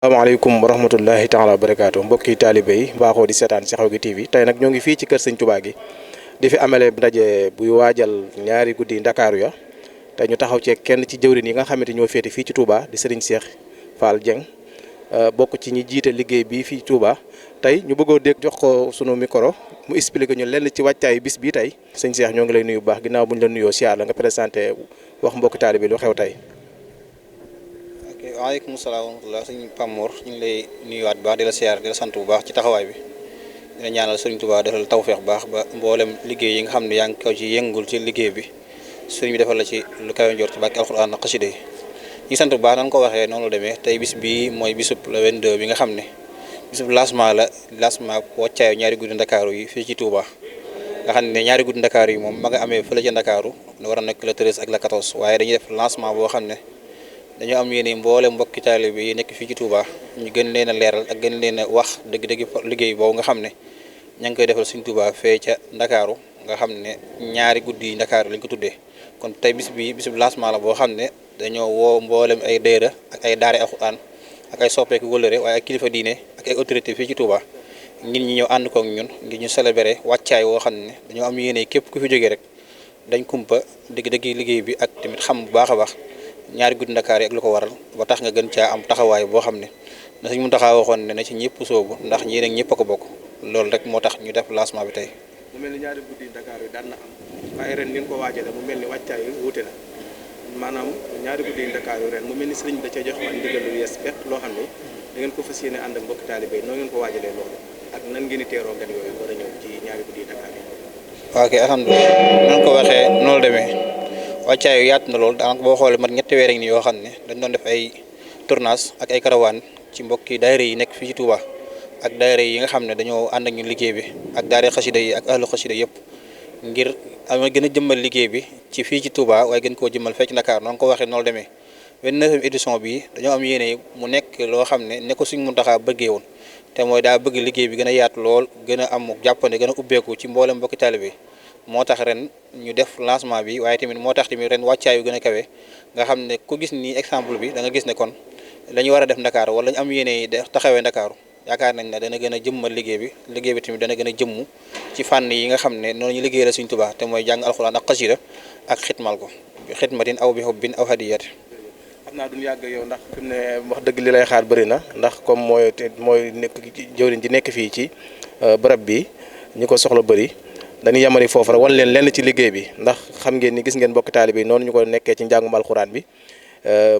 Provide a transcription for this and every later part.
asalaamaaleykum wa rahmatullahi taala wa barakaatu mbokki taalibe yi baaxoo di seetaan ci Xew gi TV tey nag ñoo ngi fii ci kër sëñ Touba gi di fi amale ndaje buy waajal ñaari guddi Ndakaaru ya te ñu taxaw ci kenn ci jëwrin yi nga xamante ñoo féete fii ci Touba di Serigne Cheikh Fall Dieng bokk ci ñi jiite liggéey bi fii Touba tey ñu bëggoo dégg jox ko sunu micro mu expliqué ñu lenn ci wàccaayu bis bi tey sëñ Cheikh ñoo ngi lay nuyu bu baax ginnaaw bu ñu la nuyoo siyaar la nga présenté wax mbokki taalibe lu xew tey. waaleykum salaam wa rahmatulah sëñ Pamour ñu ngi lay nuyuwaat bu baax di la siyaar di la sant bu baax ci taxawaay bi dina ñaanal sëriñ Touba defal tawfeex bu baax ba mboolem liggéey yi nga xam ne yaa ngi ko ci yëngul ci liggéey bi sëriñ bi defal la ci lu kawe njort ci bàkki alxuraan ak xasida yi ñu sant bu baax nan ko waxee noonu la demee tey bis bi mooy bisub le 22 bi nga xam ne bisub lancement waccaayu ñaari guddi Ndakaaru yi fii ci Touba nga xam ne ñaari guddi Ndakaaru yi moom ma nga amee fële ca Ndakaaru war a nekk le 13 ak le 14 waaye dañuy def lancement boo xam ne dañoo am yéene mboole mbokki taalibe yi nekk fii ci Touba ñu gën leen a leeral ak gën leen a wax dëgg-dëgg liggéey boobu nga xam ne ña ngi koy defal suñ Touba fee ca Ndakaaru nga xam ne ñaari guddi yi Ndakaaru lañ ko tuddee kon tey bisub lancement la boo xam ne dañoo woo mboolem ay daayira ak ay daare alxuraan ak ay soppeeku wëllëre waaye ak kilifa diine ak ay autorité fii ci Touba ngir ñi ñëw ànd kook ñun ngir ñu célébrer wàccaay woo xam ne dañoo am yéene képp ku fi jógee rek dañ kumpa dëgg-dëgg liggéey bi ak tamit xam bu baax a baax ñaari guddi Ndakaar yi ak lu ko waral ba tax nga gën caa am taxawaay boo xam ne na suñ mun taxaa waxoon ne na ci ñëpp soobu ndax ñii nag ñëpp a ko bokk loolu rek moo tax ñu def lancement bi tey. mu mel ni ñaari guddi Ndakaar yi daan na am waaye ren ngeen ko waajale mu mel ni wàccaay yi wuute na maanaam ñaari guddi Ndakaar yi ren mu mel ni sëriñ bi da cee jox man ndigal lu yees bet loo xam ne da ngeen ko fas yéene ànd ak mbokki taalibe yi noo ngeen ko waajalee loolu ak nan ngeen di teeroo gan yooyu war a ñëw ci ñaari guddi Ndakaar yi. waaw kay alhamdulilah nan ko waxee noonu demee wàccaayu yaatu na loolu daanaka boo xoolee mat ñetti weer ni yoo xam ne dañ doon def ay tournage ak ay karawaan ci mbokki daayira yi nekk fii ci Touba ak daayira yi nga xam ne dañoo ànd ak ñu liggéey bi ak daayira xasida yi ak ahlu xasida yëpp ngir gën a jëmmal liggéey bi ci fii ci Touba waaye gën koo jëmmal fekk Dakar noonu ko waxee noonu demee 29e édition bi dañoo am yéene mu nekk loo xam ne ko Sëriñ Muntaxa bëggee woon te mooy daa bëgg liggéey bi gën a yaatu lool gën a am jàppande gën a ubbeeku ci mboolem mbokki taalibe moo tax ren ñu def lancement bi waaye tamit moo tax tamit ren wàccaayu gën a kawe nga xam ne ku gis ni exemple bi da nga gis ne kon la ñu war a def Ndakaaru wala ñu am yéene taxawee Ndakaaru yaakaar nañ ne dana gën a jëmmal liggéey bi tamit dana gën a jëmmu ci fànn yi nga xam ne noonu ñu liggéey la Sëriñ Tuubaa te mooy jàng alxuraan ak xasida ak xitmal ko xitmatin aw bi hubbin aw hadiyat. xam naa duñ yàgg yow ndax fi mu ne wax dëgg li lay xaar bëri na ndax comme mooy nekk jëwriñ ji nekk fii ci barab bi ñi ko soxla bëri dañuy yamari foofu rek wan leen lenn ci liggéey bi ndax xam ngeen ni gis ngeen mbokki taalibe yi noonu ñu ko nekkee ci njàngum alxuraan bi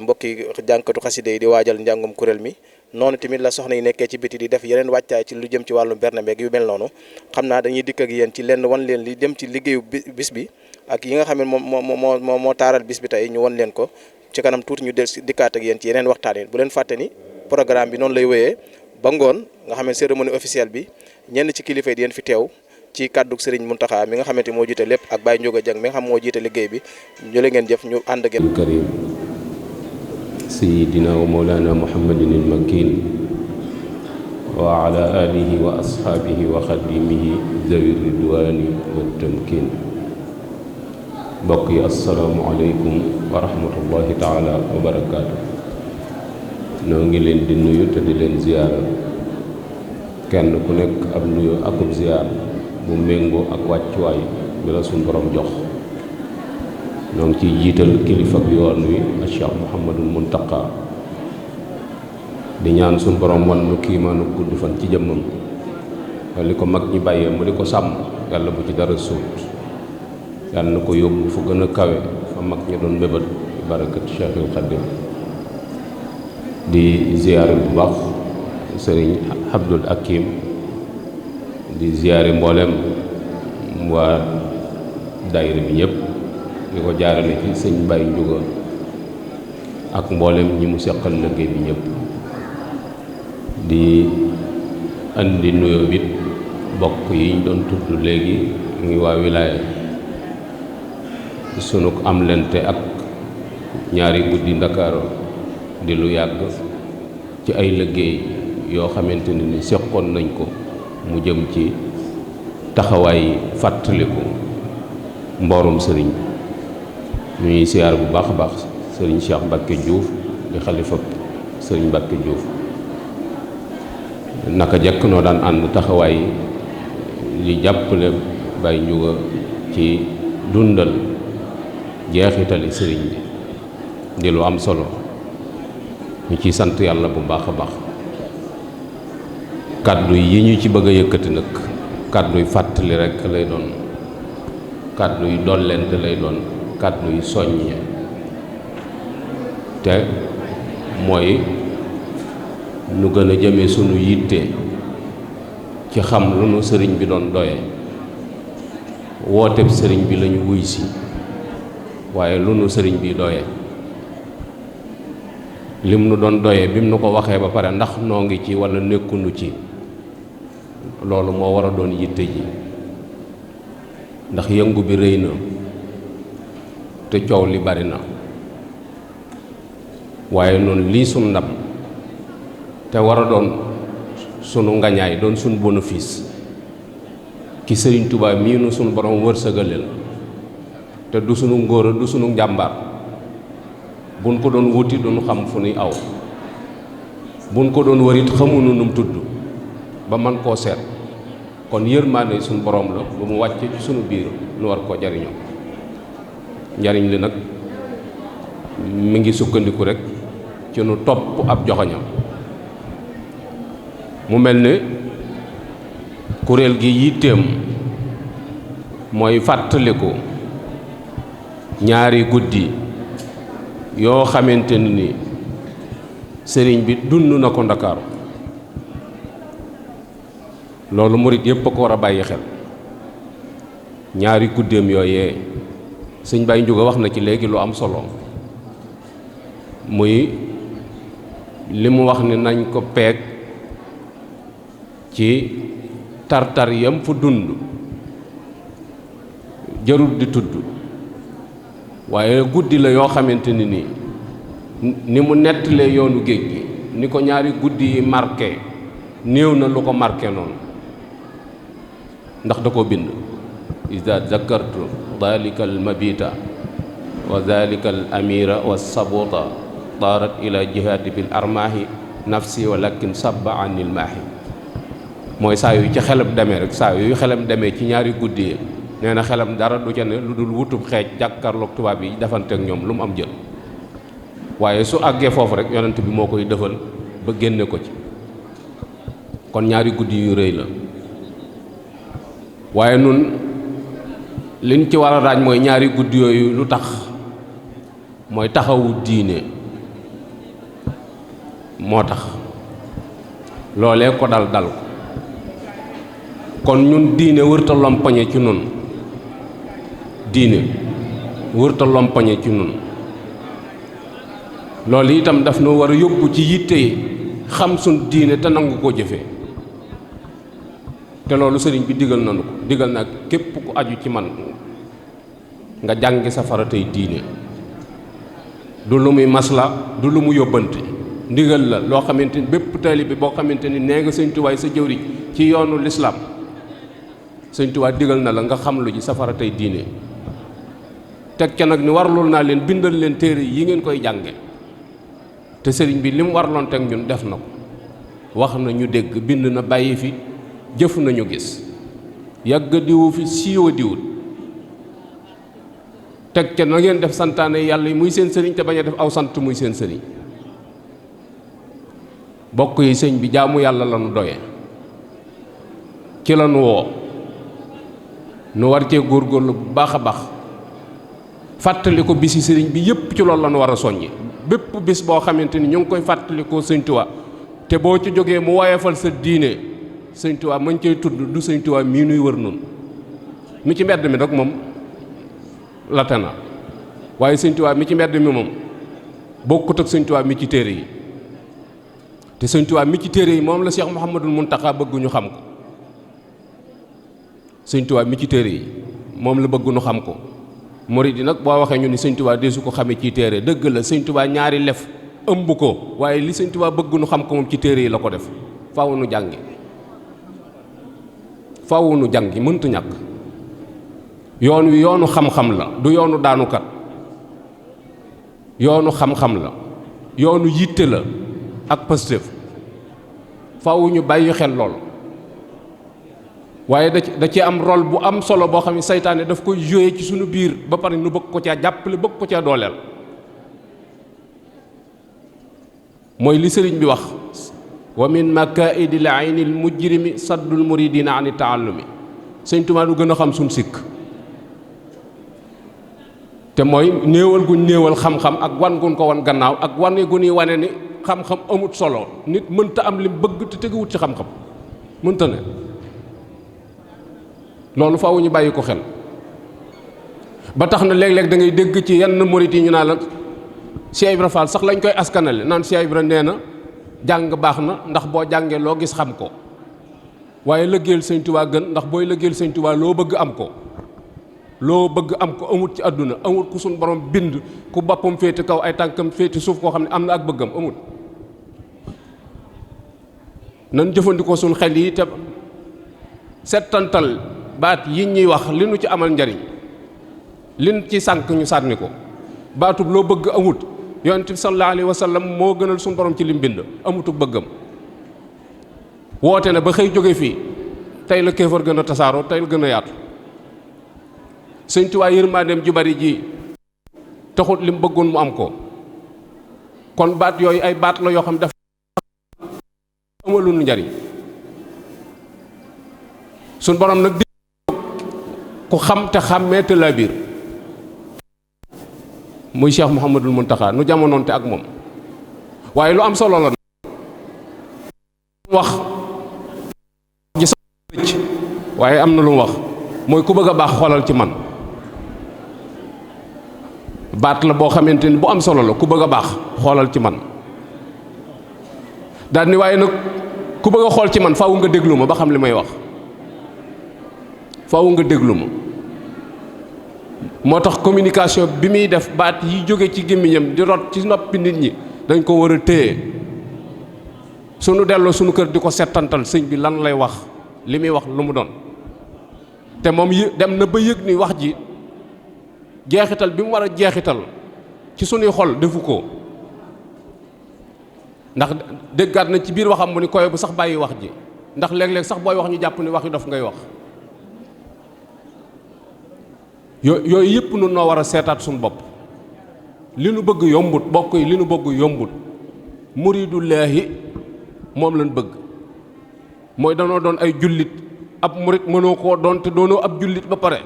mbokki jàngkatu xaside yi di waajal njàngum kuréel mi noonu tamit la soxna yi nekkee ci biti di def yeneen wàccaay ci lu jëm ci wàllum berne beeg yu mel noonu xam naa dañuy dikk ak yéen ci lenn wan leen li dem ci liggéeyu bis bi ak yi nga xam ne moo taaral bis bi tey ñu wan leen ko ci kanam tuuti ñu dikkaat ak yéen ci yeneen waxtaan yi bu leen fàtte ni programme bi noonu lay wéyee ba ngoon nga xam ne cérémonie officielle bi ñenn ci kilifa yi di yéen fi teew ci kàddu Serigne Mountakha mi nga xamante moo jiite lépp ak Baye Ndioga Dieng mi nga xam moo jiite liggéey bi jële ngeen jëf ñu ànd ak karim sayyidina wa mawlana muhammadin al makin wa ala alihi wa ashaabihi wa xadimihi zawi ridwani wa tamkin mbokk yi assalaamu aleykum wa rahmatullahi taala wa barakaatu noo ngi leen di nuyu te di leen ziyaara kenn ku nekk ab nuyu akub ziyaar bu méngoo ak wàccuwaay bi la suñ borom jox ñoo ngi ciy jiital kilifa bi yoon wi Cheikh Mouhamadul Muntaqa di ñaan suñ borom wan nu kiimaanu gudd fan ci jëmmam li ko mag ñi bàyyee mu di ko sàmm yàlla bu ci dara suut yàlla na ko yóbbu fu gën a kawe fa mag ñi doon mébal ci barakat Cheikhul Khadim di ziyaare bu baax sëriñ Abdul Hakim di ziyaare mboolem waa daayira bi ñëpp di ko jaarale ci sëñ Baye Ndiouga ak mboolem ñi mu seqal liggéey bi ñëpp di andi nuyoo bit bokk yi ñu doon tudd léegi ngi waa wilaaya sunu am lente ak ñaari guddi Ndakaaru di lu yàgg ci ay liggéey yoo xamante ne ni seqoon nañ ko mu jëm ci taxawaay fàttaliku mboorum sëriñ ñuy siyaar bu baax a baax sëriñ Cheikh Mbacke Diouf di xalifa sëriñ Mbacke Diouf naka jekk noo daan ànd taxawaay li jàppale Baye Ndiouga ci dundal jeexitali sëriñ bi di lu am solo ñu ciy sant yàlla bu baax a baax. kàddu yi ñu ci bëgg a yëkkati nag kàddu yi fàttali rekk lay doon, kàddu yi dollente lay doon, kàddu yi soññe te mooy nu gën a jëme sunu yitte ci xam lu nu sëriñ bi doon doye. wooteb sëriñ bi lañu wuy si, waaye lu nu sëriñ bi doye lim nu doon doye bi mu nu ko waxee ba pare ndax noo ngi ci walla nekkunu ci, loolu moo war a doon yitte ji. ndax yëngu bi rëy na te coow li bari na, waaye noonu lii sunu ndam te war a doon sunu ngañaay, doon sunu bénéfice ki Sëriñ Tuubaa mii nu sunu borom wërsëgaleel te du sunu ngóora du sunu njàmbaar. buñ ko doon wuti duñu xam fu nuy aw, buñ ko doon warit xamunu num tudd ba man koo seet. kon yërmaande suñu borom la bu mu wàcce ci sunu biir nu war koo jariñoo. njariñ li nag mi ngi sukkandiku rek ci nu topp ab joxoñam. mu mel ne kuréel gi yitteem mooy fàttaliku ñaari guddi yoo xamante ni sëriñ bi dund na ko Ndakaaru. loolu murit yépp a ko war a bàyyi xel. ñaari guddeem yooyee sëñ Baye Ndiouga wax na ci léegi lu am solo, muy li mu wax ni nañ ko peeg ci tartar yam fu dund jarul di tudd, waaye guddi la yoo xamante ni mu nettalee yoonu géej gi ni ko ñaari guddi yi marqué néew na lu ko marqué noonu, ndax da ko bind. iza zakartu dalika al mabita wa dalika al amira wa sabuta taarat ila jihaadi bil armaahi nafsi walakin sabba anil maahi. mooy saa yu ci xelam demee rek, saa yu xelam demee ci ñaari guddi yi nee na xelam dara du ca ne lu dul wutub xeej jàkkaarloog tubaab yi defanteek ñoom lu mu am jël. waaye su àggee foofu rek yonent bi moo koy defal ba génne ko ci. kon ñaari guddi yu rëy la, waaye nun liñ ci war a raaj mooy ñaari guddi yooyu lu tax, mooy taxawu diine moo tax loolee ko dal ko. kon ñun diine wërta lompañe ci nun, diine wërta lompañe ci nun. loolu itam daf nu war a yóbbu ci yitte xam suñ diine te nangu koo jëfee. te loolu sëriñ bi digal nanu ko, digal nag képp ku aju ci man nga jàngi sa faratay diine. du lu muy masla, du lu mu yóbbante, ndigal la loo xamante ni bépp taalibe boo xamante ni nee nga Sëñ Tuubaa sa jëwriñ ci yoonu lislaam, Sëñ Tuubaa digal na la nga xam lu ji sa faratay diine. teg ca nag ni warlul naa leen bindal leen téere yi ngeen koy jànge. te sëriñ bi li mu warloon teg ñun def na ko, wax na ñu dégg, bind na bàyyi fi, jëf nañu gis. yàgg diwu fi siiwa diwut. teg ca na ngeen def santaane yàlla yi muy seen sëriñ te bañ a def aw sant muy seen sëriñ. bokk yi sëñ bi jaamu yàlla la nu doye, ci la nu woo, nu war cee góorgóorlu bu baax a baax. fàttali ko bisi sëriñ bi yépp ci loolu la nu war a soññi. bépp bis boo xamante ni ñu ngi koy fàttalikoo Sëñ Tuubaa te boo ci jógee mu woyefal sa diine, Sëñ Tuubaa mañ cay tudd du Sëñ Tuubaa mii nuy wër noonu. mi ci mbedd mi rek moom late na, waaye Sëñ Tuubaa mi ci mbedd mi moom bokkut ak Sëñ Tuubaa mi ci téere yi. te Sëñ Tuubaa mi ci téere yi moom la Cheikh Mouhamadul Mountakha bëgg ñu xam ko. Sëñ Tuubaa mi ci téere yi moom la bëgg ñu xam ko. murid yi nag boo waxee ñu ni Sëñ Tuubaa deesu ko xamee ci téere, dëgg la Sëñ Tuubaa ñaari lef ëmb ko, waaye li Sëñ Tuubaa bëgg nu xam ko moom ci téere yi la ko def. faaw nu jàngi, faaw nu jàngi, mëntu ñàkk. yoon wi yoonu xam-xam la, du yoonu daanukat. yoonu xam-xam la, yoonu yitte la ak Pastef. faaw ñu bàyyi xel lool waaye da ci am rôle bu am solo boo xam ne saytaane daf koy joué ci suñu biir ba pare nu bëgg ko caa jàppale bëgg ko caa dooleel mooy li sëriñ bi wax wa min makaidil aynil mujrimi saddul muridina ani taallumi sëñ Tuubaa du gën a xam suñ sikk te mooy néewal guñ néewal xam-xam ak wan guñ ko wan gannaaw ak wane gu ñuy wane ni xam-xam amut solo nit mënta am lim bëgg te teguwut ci xam-xam mënta ne loolu faaw ñu bàyyi ko xel ba tax na léeg-léeg da ngay dégg ci yenn murit yi ñu naa la Cheikh Ibra Fall sax lañ koy askanale naan Cheikh Ibra nee na jàng baax na ndax boo jàngee loo gis xam ko waaye lëggéeyal sëñ Tuubaa gën ndax booy lëggéeyal sëñ Tuubaa loo bëgg am ko loo bëgg am ko amut ci àdduna amut ku suñ borom bind ku boppam féete kaw ay tànkam féete suuf koo xam ne am na ak bëggam amut nan jëfandikoo suñ xel yi te settantal baat yi ñuy wax li nu ci amal njariñ lin ci sànk ñu sànni ko baatub loo bëgg amut yonent bi sallallahu alayhi wa sallam moo gënal suñu borom ci lim bind amutuk bëggam woote na ba xëy jóge fii tey la kéefar gën a tasaaroo tey la gën a yaatu Sëñ Tuubaa yërmandeem ju bari ji taxut lim bëggoon mu am ko kon baat yooyu ay baat la yoo xam dafa amalul njariñ suñ borom nag di ku xam te xàmmee te laa biir muy Cheikh Mouhamadul Mountakha nu jamonoonte ak moom waaye lu am solo la wax ji sa rëcc waaye am na lu mu wax mooy ku bëgg a baax xoolal ci man baat la boo xamante ni bu am solo la ku bëgg a baax xoolal ci man daal ni waaye nag ku bëgg a xool ci man faaw nga déglu ma ba xam li may wax faaw nga déglu ma moo tax communication bi muy def baat yi jóge ci gémmiñam di rot ci noppi nit ñi dañ ko war a téye sunu delloo sunu kër di ko settantal sëñ bi lan lay wax li muy wax lu mu doon te moom dem na ba yëg ni wax ji jeexital bi mu war a jeexital ci sunuy xol defu ko ndax déggaat na ci biir waxam mu ni koy bu sax bàyyi wax ji ndax léeg-léeg sax booy wax ñu jàpp ni wax yu dof ngay wax yooyu yëpp nun noo war a seetaat suñu bopp li nu bëgg yombut bokk yi li nu bëgg yombut muridullaahi moom lañ bëgg mooy danoo doon ay jullit ab murit mënoo koo doon te doonoo ab jullit ba pare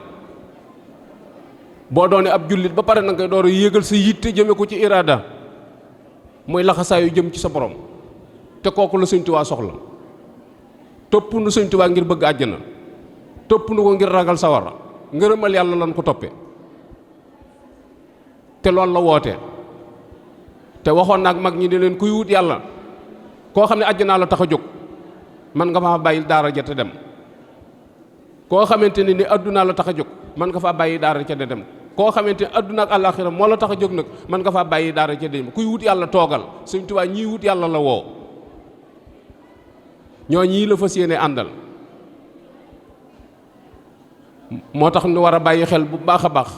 boo doonee ab jullit ba pare na ngay door a yéegal sa yitte jëme ko ci iraada mooy laxasaayu jëm ci sa borom te kooku la Sëñ Tuubaa soxla topp nu Sëñ Tuubaa ngir bëgg àjjana topp nu ko ngir ragal sawara ngërëmal yàlla lan ko toppe te loolu la woote te waxoon naag mag ñi di leen kuy wut yàlla koo xam ne àjjanaa la tax a jóg man nga faa bàyyi daara ja te dem koo xamante ni addunaa la tax a jóg man nga faa bàyyi daara ca de dem koo xamante ni adduna ak àllaaxira moo la tax a jóg nag man nga faa bàyyi daara ca dem kuy wut yàlla toogal Sëñ Tuubaa ñii wut yàlla la woo ñoo ñii la fas yéene àndal moo tax ñu war a bàyyi xel bu baax a baax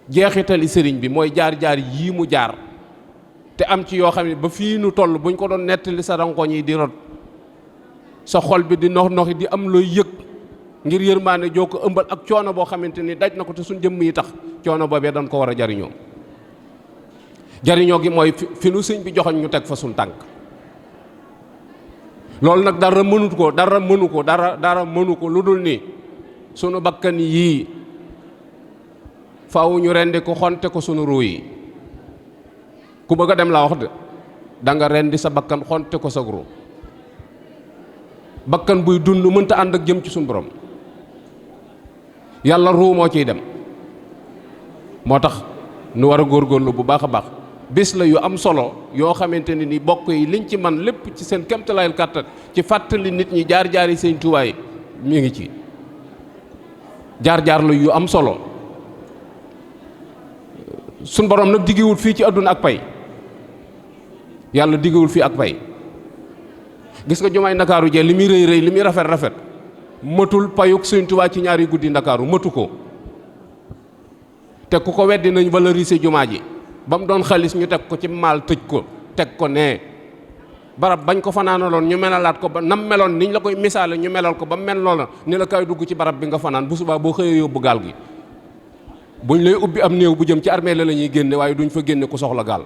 jeexitali sëriñ bi mooy jaar-jaar yii mu jaar te am ci yoo xam ne ba fii nu toll buñ ko doon nettali sa rankoñ yi di rot sa xol bi di nox-noxi di am looy yëg ngir yërmaane joo ko ëmbal ak coono boo xamante ni daj na ko te suñ jëmm yi tax coono boobee dañ ko war a jariñoo jariñoo gi mooy fi nu sëñ bi joxoñ ñu teg fa suñ tànk loolu nag dara mënu ko lu dul nii sunu bakkan yii faaw ñu rendi ko xonte ko sunu ruu yi ku bëgg a dem laa wax de da nga rendi sa bakkan xonte ko sa ruu bakkan buy dund mënta ànd ak jëm ci sunu borom yàlla ruu moo ciy dem moo tax nu war a góorgóorlu bu baax a baax bés la yu am solo yoo xamante ne ni bokk yi liñ ci man lépp ci seen kemtalaayal kàttan ci fàttali nit ñi jaar-jaari Sëñ Tuubaa yi mi ngi ci jaar-jaar la yu am solo suñ borom nag diggewul fii ci àdduna ak pay yàlla diggewul fii ak pay gis nga jumaay ndakaaru jee li muy rëy rëy li muy rafet rafet matul payuk Sëñ Tuubaa ci ñaari guddi ndakaaru matu ko te ku ko weddi nañ valoriser jumaa ji ba mu doon xaalis ñu teg ko ci maal tëj ko teg ko nee barab bañ ko fanaanaloon ñu melalaat ko ba nam meloon niñ la koy misaale ñu melal ko ba mel loola ni la kay dugg ci barab bi nga fanaan bu subaa boo xëyee yóbbu gaal gi buñ lay ubbi am néew bu jëm ci armée la ñuy génne waaye duñ fa génne ku soxla gaal